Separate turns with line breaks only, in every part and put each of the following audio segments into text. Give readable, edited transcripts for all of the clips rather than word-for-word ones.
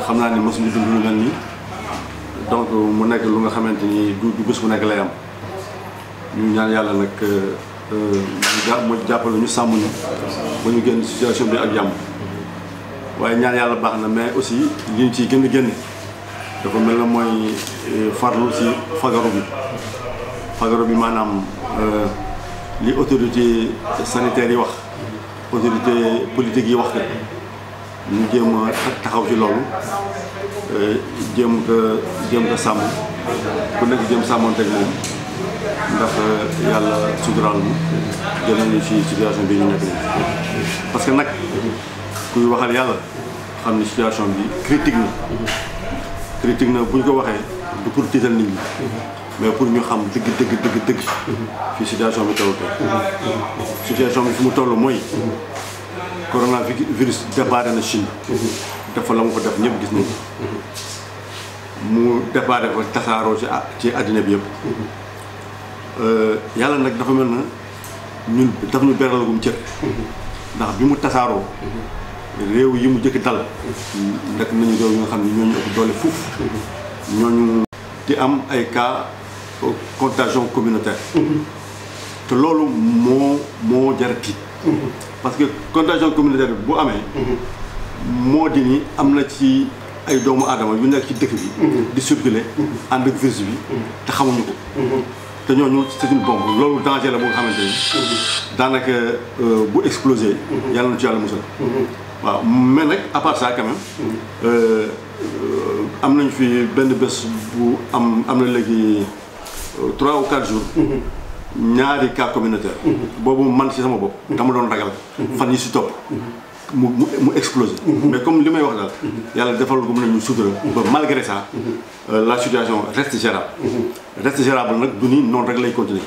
xam naa ni mosuñu dund lu mel nii donc mu nekk lu nga xamante ni du bés bu nekk lay am ñu ñaan yàlla nag mu jàppale ñu sàmm ñu ba ñu génn situation bi ak jàmm waaye ñaan yàlla baax na mais aussi li ñu ciy gën a génne dafa mel na mooy farlu si fagaru bi maanaam li autorité sanitaire yi wax autorité politique yi wax ko ñu jéem a taxaw ci loolu jéem ko sàmm ku nekk jéem sàmmanteeg moom ndax yàlla suturaal mu jël nañu ci situation bi ñu nekk nii parce que nag kuy waxal yàlla xam ni situation bi critique na bu ñu ko waxee du pour tiital nit ñi mais pour ñu xam dëgg fi situation bi toll situation bi fi mu toll mooy coronavirus déparé na Chine dafa la mu ko def ñëpp gis nañu mu déparé ko tasaaroo ci àddina bi yëpp yàlla nag dafa mel na ñun daf ñu beralagum cër ndax bi mu tasaaroo réew yi mu jëkk dal nekk nañu réew yi nga xam ne ñooñu ëpp doole fuuf ñooñu di am ay cas contagion communautaire te loolu moo jar a tiit parce que contagion communautaire bi bu amee moo di ni am na ci ay doomu aadama yu nekk ci dëkk bi di circuler ànd ak virus bi te xamuñu ko te ñooñu c'est une bombe loolu danger la bu nga xamante ni daanaka bu explosé yàlla na ci yàlla musal waaw mais nag à part ça quand même am nañ fi benn bés bu am na léegi 3 ou 4 jours ñaari cas communautaire boobu man ci sama bopp dama doon ragal fan yi si topp mu explosé mais comme li may wax daal yàlla defal ko mën nañu sutura ba malgré ça la situation reste gérable nag du ni noonu rek lay continuer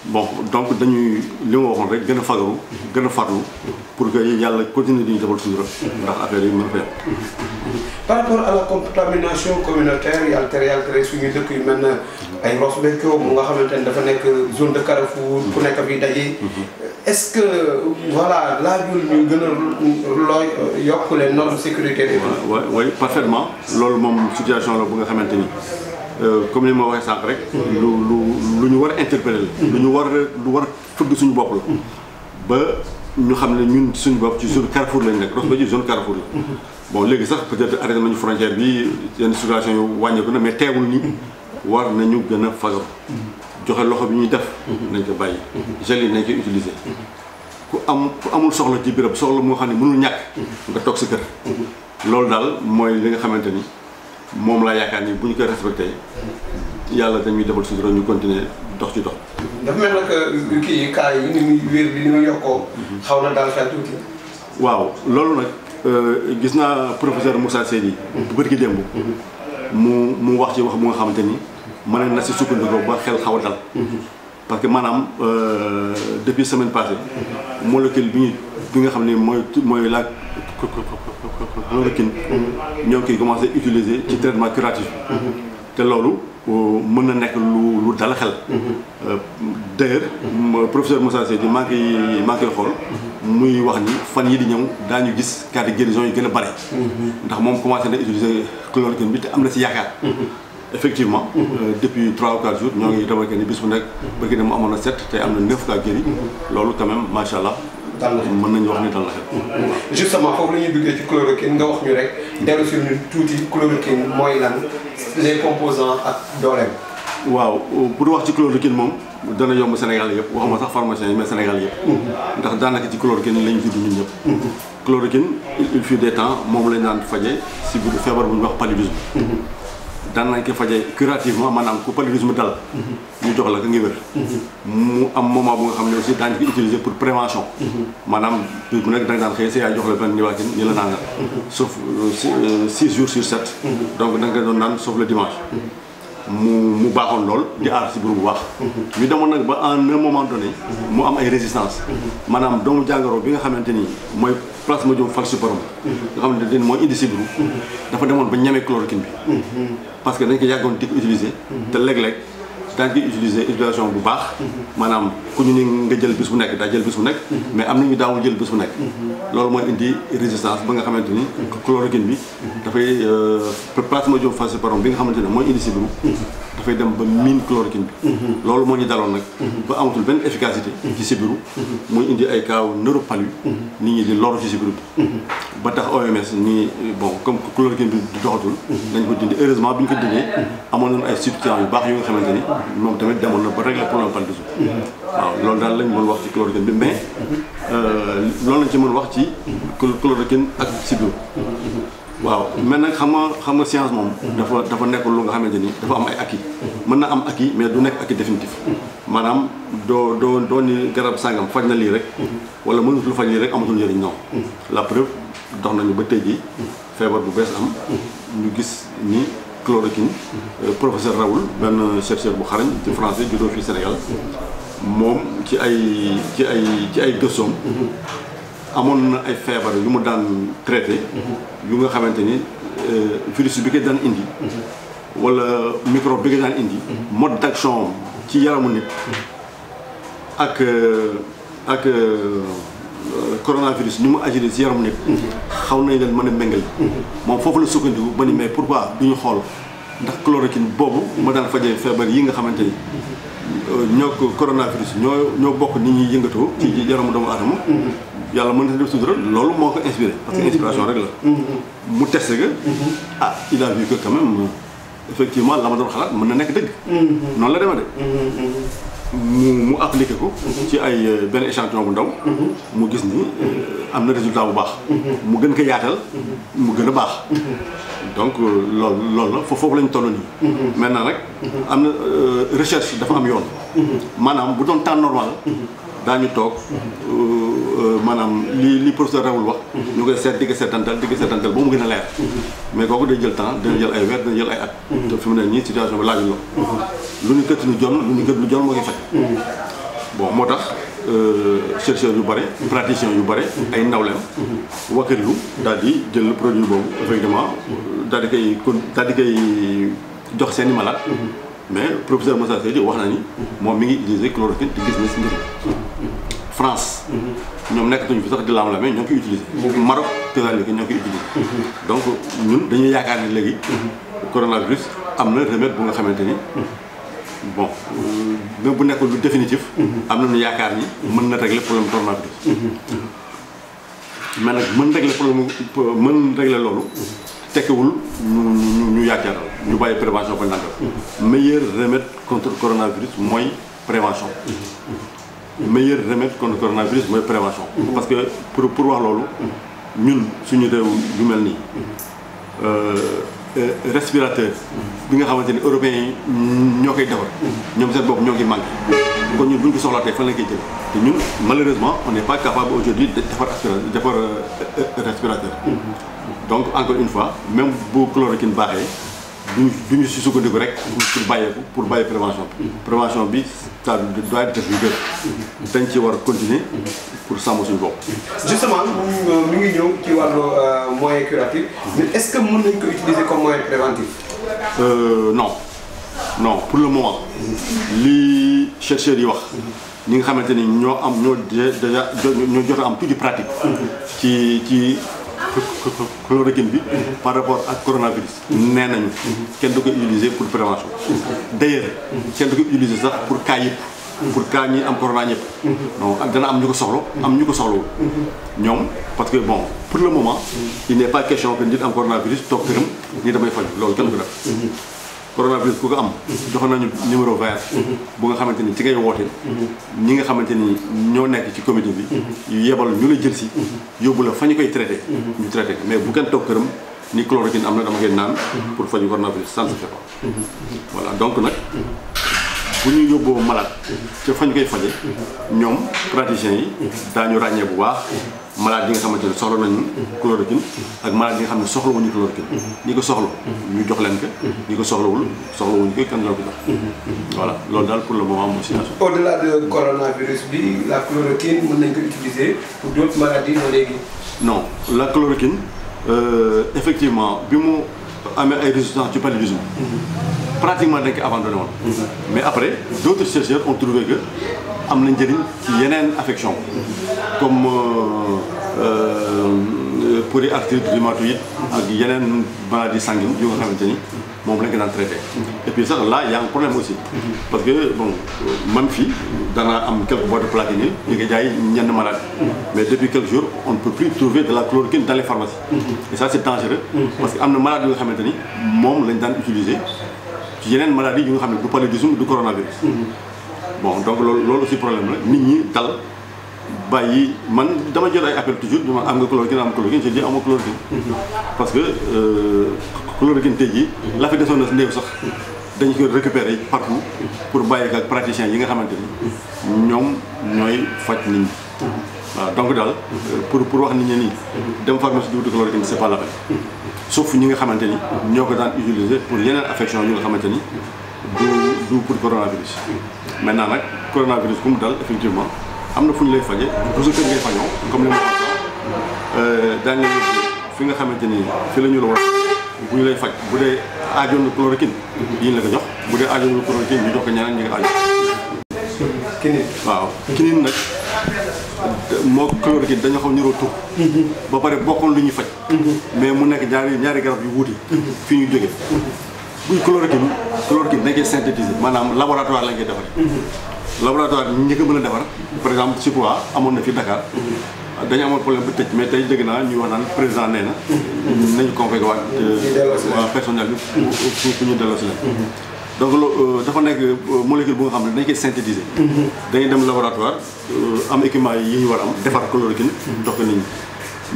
bon donc dañuy li ma waxoon rek gën a fagaru gën a farlu pour que yàlla continuer di ñu defal sutura ndax affaire yi mën a fee
par rapport à la contamination communautaire yàlla tere suñu dëkk yu mel na ay Ross Béthio mu nga xamante ne dafa nekk zone de carrefour ku nekk fi daje est-ce que voilà laajul ñu gën a yokk les normes sécuritaires yi.
oui parfaitement loolu moom situation la bu nga xamante ni comme ni ma waxee sànq rek lu ñu war a interpeller la lu war a fëgg suñu bopp la ba ñu xam ne ñun suñu bopp ci zone carrefour lañ nekk Ross Béthio zone carrefour la bon léegi sax peut-être arrêté nañu frontière bi yenn situation yu wàññeeku na mais teewul ni war nañu gën a fagaru joxe loxo bi ñuy def nañ ko bàyyi gel yi nañ ko utiliser ku amul soxla ci béréb soxla moo xam ne mënul ñàkk nga toog sa kër loolu daal mooy li nga xamante ni moom laa yaakaar ni bu ñu ko respecté yàlla dañuy defal sutura ñu continuer dox ci dox
dafa mel nag kii cas yi ni muy wér bi ni muy yokkoo xaw na daal xel tuuti
waaw loolu nag gis naa professeur Moussa Seydi bërki démb mu wax ci wax bu nga xamante ni mën na si sukkandiku ba xel xaw a dal parce que maanaam depuis semaine passée molécule bi nga xam ne mooy la chloroquine ñoo ngi koy commencé utiliser ci traitement curatif te loolu mën na nekk lu dal xel d'ailleurs professeur Moussa Seydi maa ngi koy xool muy wax ni fan yi di ñëw daañu gis cas de guérison yi gën a bare ndax moom commencé na utiliser chloroquine bi te am na si yaakaar effectivement depuis 3 ou 4 jours ñoo ngi remarqué ni bis bu nekk bëgg na mu amoon na 7 te am na 9 cas guéris loolu quand même macha allah mën nañu wax ni dal la xel
justement foofu la ñuy duggee ci chloroquine nga wax ñu rek dellu si ñu tuuti chloroquine mooy lan les composants ak dooleem.
waaw pour wax ci chloroquine moom dana yomb Sénégal yëpp waxuma sax pharmacien yi mais Sénégal yëpp ndax daanaka ci chloroquine lañu judd ñun ñëpp chloroquine il fut des temps moom lañ daan faje si bu feebar bu ñu wax paludisme daan nañ ko faje curativement maanaam ku paludisme dal ñu jox la ka ngi wér mu am moment bu nga xam ne aussi daañu ko utiliser pour prévention maanaam bis bu nekk da nga daan xëy sa yaay jox la benn niwaakin ni la naangal sauf 6 jours sur 7 donc da nga doon naan sauf le dimanche mu baaxoon lool di aar si buru bu baax ñu demoon nag ba en un moment donné mu am ay résistance maanaam doomu jàngoro bi nga xamante ni mooy Plasmodium falciparum nga xamante ni mooy indi si buru dafa demoon ba ñamee chloroquine bi parce que dañ ko yàggoon di ko utiliser te léeg-léeg daañu koy utiliser utilisation bu baax. maanaam ku ñu ni nga jël bis bu nekk daa jël bis bu nekk. mais am na ñu daawul jël bis bu nekk. loolu mooy indi résistance ba nga xamante ni chloroquine bi dafay plasmodium falciparum bi nga xamante ne mooy indi sibiru dafay dem ba miin chloroquine bi. loolu moo ñu daloon nag ba amatul benn efficacité ci sibiru muy indi ay kaaw neuropalu nit ñi di loru ci sibiru bi. ba tax OMS ni bon comme chloroquine bi di doxatul dañ ko dindi heureusement bi ñu ko dindee amoon nañu ay substituts yu baax yu nga xamante ni moom tamit demoon na ba régler problème paludisme. waaw loolu daal lañ mën wax ci chloroquine bi mais loolu lañ ci mën wax ci chloroquine ak sibiru. waaw mais nag xam nga science moom dafa nekkul lu nga xamante ni dafa am ay acquis mën na am acquis mais du nekk acquis définitif maanaam doo ni garab sàngam faj na lii rek wala mënutul faj lii rek amatul njëriñ non la preuve dox nañu ba tey jii feebar bu bees am ñu gis ni chloroquine professeur Raoul benn chercheur bu xarañ ci français juddoo fii Sénégal moom ci ay gëstoom amoon na ay feebar yu mu daan traité yu nga xamante ni virus bi ko daan indi wala microbe bi ko daan indi mode d'action ci yaramu nit ak coronavirus ni mu agir ci yaramu nit xaw nañ leen mën a méngale moom foofu la sukkandiku ba ni mais pourquoi du ñu xool ndax chloroquine boobu ma daan fajee feebar yi nga xamante ni ñoo ko coronavirus ñoo bokk nit ñuy yëngatoo ci yaramu doomu aadama yàlla mën na def sutura loolu moo ko inspiré parce que inspiration rek la mu testé que il a vu que quand même effectivement la ma doon xalaat mën na nekk dëgg noonu la demee de mu appliqué ko ci ay benn échantillon bu ndaw mu gis ni am na résultat bu baax mu gën ko yaatal mu gën a baax donc loolu la foofu lañ toll nii maintenant nag am na recherche dafa am yoon maanaam bu doon temps normal daañu toog maanaam li professeur Raoul wax ñu koy seet di ko seetantal ba mu gën a leer mais kooku day jël temps dina jël ay weer dina jël ay at te fi mu ne nii situation bi laajul la lu ñu kët lu jon moo koy faj bon moo tax chercheurs yu bare praticiens yu bare ay ndawleem wakkirlu daal di jël produit boobu effectivement daal di koy jox seeni malade mais professeur Moussa Seydi wax na ni moom mi ngi utiliser chloroquine te gis na si njëriñ France ñoom nekkatuñu fi sax di lam-lamee ñoo koy utiliser Maroc kazaalika ñoo koy utiliser donc ñun dañuy yaakaar ni léegi coronavirus am na remède bu nga xamante ni bon même bu nekkul lu définitif am nañu yaakaar ni mën na régler problème coronavirus mais nag mën régler loolu tekkiwul ñu yaakaaral ñu bàyyi prévention ba nanga meilleur remède contre coronavirus mooy prévention meilleur remède contre coronavirus mooy prévention parce que pour wax loolu ñun suñu réew yu mel nii respirateur bi nga xamante ni européens yi ñoo koy defar ñoom seen bopp ñoo ngi manqué kon ñun bu ñu ko soxlaatee fan la koy jël te ñun malheureusement on n'est pas capable aujourd'hui de defar respirateur donc encore une fois même bu chloroquine baaxee duñu si sukkandiku rek pour bàyyi prévention bi ça doit être lu gën dañ ci war a continuer pour sàmm suñu bopp.
justement mi ngi ñëw ci wàllu moyen curatif mais est-ce que mën nañ ko utiliser comme moyen préventif. non
pour le moment li chercheurs yi wax ñi nga xamante ni ñoo déjà ñoo jot a am tuuti pratique ci chloroquine bi par rapport ak coronavirus nee nañu kenn du ko utiliser pour prévention d'ailleurs kenn du ko utiliser sax pour cas yëpp pour cas ñi am corona ñëpp non dana am ñu ko soxla am ñu ko soxlawul ñoom parce que bon pour le moment il n'est pas question que nit am coronavirus toog këram ni damay faj loolu kenn du ko def coronavirus ku ko am jox nañu numéro vert bu nga xamante ni ci ngay woote ñi nga xamante ni ñoo nekk ci comité bi yu yebal ñu la jël si yóbbu la fa ñu koy traité ñu traité mais bu kenn toog këram ni chloroquine am na dama koy naan pour faju coronavirus ça ne se fait pas voilà donc nag bu ñu yóbboo malade te fa ñu koy faje ñoom praticiens yi daañu ràññee bu baax malade yi nga xamante ne soxla nañu chloroquine ak malade yi nga xam ne soxlawuñu chloroquine ñi ko soxla ñu jox leen ko ñi ko soxlawuñu ko kenn la ko jox voilà loolu daal pour le moment mooy situation.
Au-delà de coronavirus bi la chloroquine mën nañ ko utiliser pour d'autres maladies ba léegi.
non la chloroquine effectivement bi mu amee ay résultats ci paludisme pratiquement dañ ko abandonné woon. Mais après d'autres chercheurs ont trouvé que am na njëriñ ci yeneen affection comme polyarthrite rhumatoïde ak yeneen maladies sanguines yu nga xamante ni moom lañ ko daan traité. Et puis sax là y a un problème aussi parce que bon même fii dana am quelques boîtes de Plaquenil ñu ngi jaay ñenn maladies mais depuis quelques jours on ne peut plus trouver de la chloroquine dans les pharmacies. Et ça c'est dangereux parce que am na maladies yu nga xamante ni moom lañ daan utiliser ci yeneen maladies yu nga xam ne du paludisme du coronavirus. Bon donc loolu aussi problème la nit ñi dal bàyyi man dama jël ay appel toujours ñu ma am nga chloroquine am chloroquine je dis amoo chloroquine parce que chloroquine tey jii la fi desoon na néew sax dañu ko récupérer partout pour bàyyi ak praticiens yi nga xamante ni ñoom ñooy faj nit ñi waaw donc daal pour wax nit ñi nii dem pharmacie di wuti chloroquine c'est pas la peine sauf ñi nga xamante ni ñoo ko daan utiliser pour yeneen affection yu nga xamante ni du pour coronavirus. Maintenant nag coronavirus ku mu dal effectivement am na fu ñu lay faje du sa kër ngay fajoo comme li ma wax daañu la fi nga xamante ni fi la ñu la war bu ñu lay faj bu dee aajoon na chloroquine yi ñu la ko jox bu dee aajoon na chloroquine ñu jox ko ñeneen ñi nga aajo.
kinin
waaw kinin nag moo chloroquine dañoo xam niroo tur ba pare bokkoon lu ñuy faj mais mu nekk ñaari garab yu wuute fii ñu jóge buy chloroquine dañ koy synthétiser maanaam laboratoire lañ koy defaree. Laboratoire ñi ko mën a defar par exemple ci quoi amoon na fi Dakar dañu amoon problème bu tëj mais tey dégg naa ñuy wax naan président nee na nañu convoqué waat waa personnel bi pour ñu delloo si leen. Donc dafa nekk molécule bu nga xam ne dañ koy synthétiser. dañuy dem laboratoire am équipement yi ñu war a am defar chloroquine jox ko nit ñi.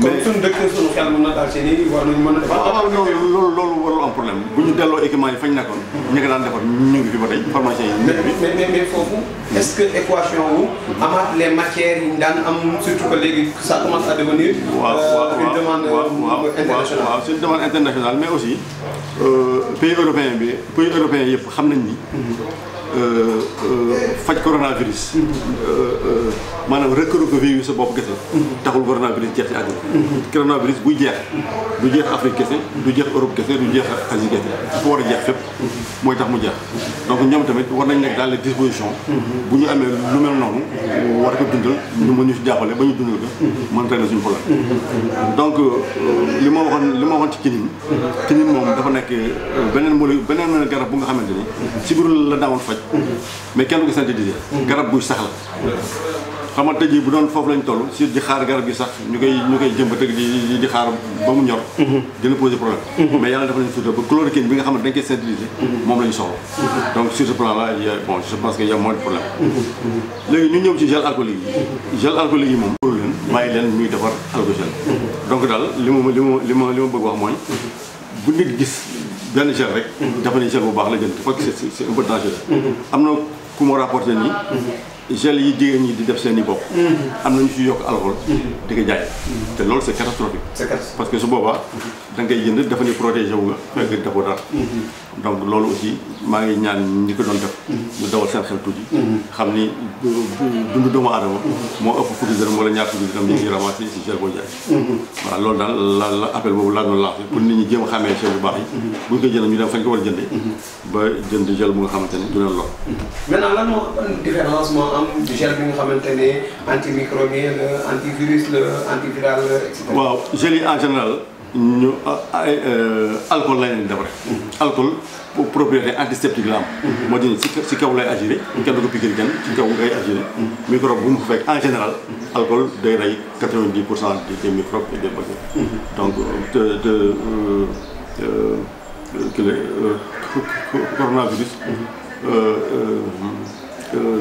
mais comme suñu dëkk suñu xel mën na daal ci nii war nañu mën a defar.
waaw loolu warul am problème bu ñu delloo équipement yi fañ nekkoon ñi ko daan defar ñu ngi fi ba tey pharmacien yi.
mais foofu est-ce que équation wu amaat les matières yi ñu daan am surtout que léegi ça commence à devenir. une demande internationale.
waaw c'est une demande internationale mais aussi pays européen yëpp xam nañ ni. faj coronavirus maanaam recruter virus sa bopp kese taxul coronavirus jeex ci àdduna. Coronavirus buy jeex du jeex Afrique kese du jeex Europe kese du jeex Asie kese dafa war a jeex fépp mooy tax mu jeex donc ñoom tamit war nañ nekk dans les dispositions bu ñu amee lu mel noonu war ko dundal ñu mën ñu si jàppale ba ñu dundal ko mën régler suñu problème. Donc li ma waxoon ci kinin moom dafa nekk beneen garab bu nga xamante ni si biir la daawoon faj mais kenn du ko synthétiser garab buy sax la xam nga tey jii bu doon foofu lañ toll si di xaar garab gi sax ñu koy jëmbat ak di xaar ba mu ñor dina poser problème mais yàlla dafa leen suuta ba chloroquine bi nga xam ne dañ koy synthétiser moom la ñu soxla donc sur ce plan là bon je pense que y a moins de problème. Léegi ñu ñëw ci gel alcoolique yi moom pour leen bàyyi leen ñuy defar alcogel donc daal li ma bëgg wax mooy bu nit gis benn gel rek dafa ne gel bu baax la jënd parce que c'est un peu dangereux. Am na ku ma rapporté nii gel yi jigéen ñi di def seen i bopp am na ñu ci yokk alcool di ko jaay te loolu c'est catastrophique parce que su boobaa da ngay jënd dafa ne protégé wu nga fekk defoo dara donc loolu aussi maa ngi ñaan ñi ko doon def ñu dawal seen xel tuuti xam ni dundu doomu aadama moo ëpp fukki dërëm wala ñaar fukki dërëm ñu ngi ramassé si gel boo jaay voilà loolu daal la appel boobu laa doon lancé pour nit ñi jéem a xàmmee gel bu baax yi bu ñu koy jënd ñu dem fañ ko war a jëndee ba jënd gel bu nga xamante ne du leen lor.
Maintenant lan moo différence moo am gel bi nga xamante ne antimicrobien la antivirus la antiviral la et cetera.
waaw gel yi en général ñu alcool lañ leen def rek. alcool propriété antiseptique la am. moo di si kaw lay agiré. kenn du ko piquer kenn ci kaw ngay agiré. microbe bu mu fekk en général alcool day rey 90% des microbes et des bactéries. Donc coronavirus.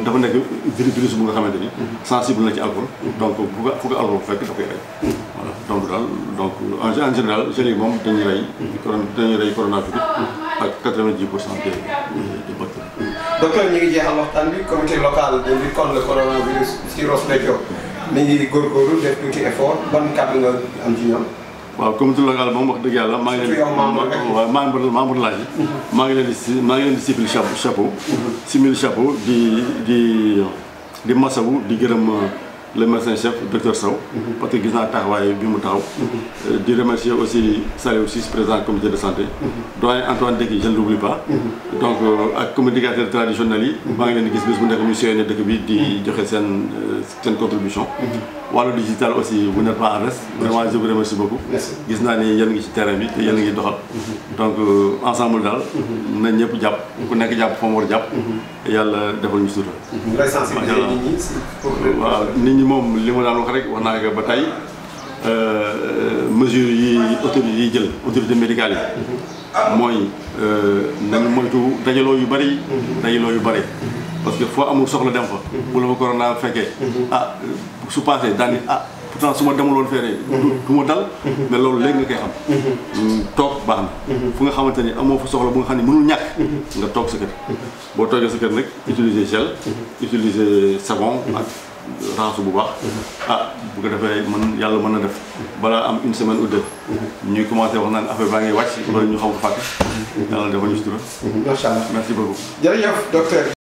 dafa nekk virus bu nga xamante ni sensible na ci alcool donc fu ko alcool bu fekk daf koy rey voilà donc daal donc en général gel yi moom dañuy rey coronavirus ak 90% des bactéries.
Docteur ñu ngi jeexal waxtaan bi comité local de lutte contre le coronavirus ci Ross Béthio mi ngi góorgóorlu def tuuti effort ban kàddu nga am ci ñoom.
waaw comité local moom wax dëgg yàlla maa ngi leen membre laaj yi maa ngi leen di simili chapeau di masawu di gërëm le médecin chef docteur Sow parce que gis naa taxawaay bi mu taxaw di remercier aussi Saliou Ciss président comité de santé doyen Antoine Decky je ne l'oublie pas donc ak communicateur traditionnel yi maa ngi leen di gis bis bu nekk ñu sillonné dëkk bi di joxe seen contribution wàllu digital aussi vous n'êtes pas en reste vraiment je vous remercie beaucoup gis naa ni yéen ngi ci terrain bi te yéen a ngi doxal donc ensemble daal nañ ñëpp jàpp ku nekk jàpp fa mu war a jàpp yàlla defal ñu sutura waaw nit ñi moom li ma daan wax rek wax naa ko ba tey mesures yi autorité médicale yi mooy nañu moytu dajaloo yu bëri parce que foo amul soxla dem fa bu la fa corona fekkee su passé daal ni pourtant su ma demuloon feeree du ma dal mais loolu léegi nga koy xam toog baax na fu nga xamante ni amoo fa soxla bu nga xam ne mënul ñàkk nga toog sa kër boo toogee sa kër nag utiliser gel utiliser savon ak raxasu bu baax bu ko defee yàlla mën na def balaa am une semaine ou deux ñuy commencé wax naan affaire baa ngi wàcc wala ñu xaw ko fàtte yàlla dafa ñu sutura.
macha allah
merci beaucoup.
jërëjëf docteur.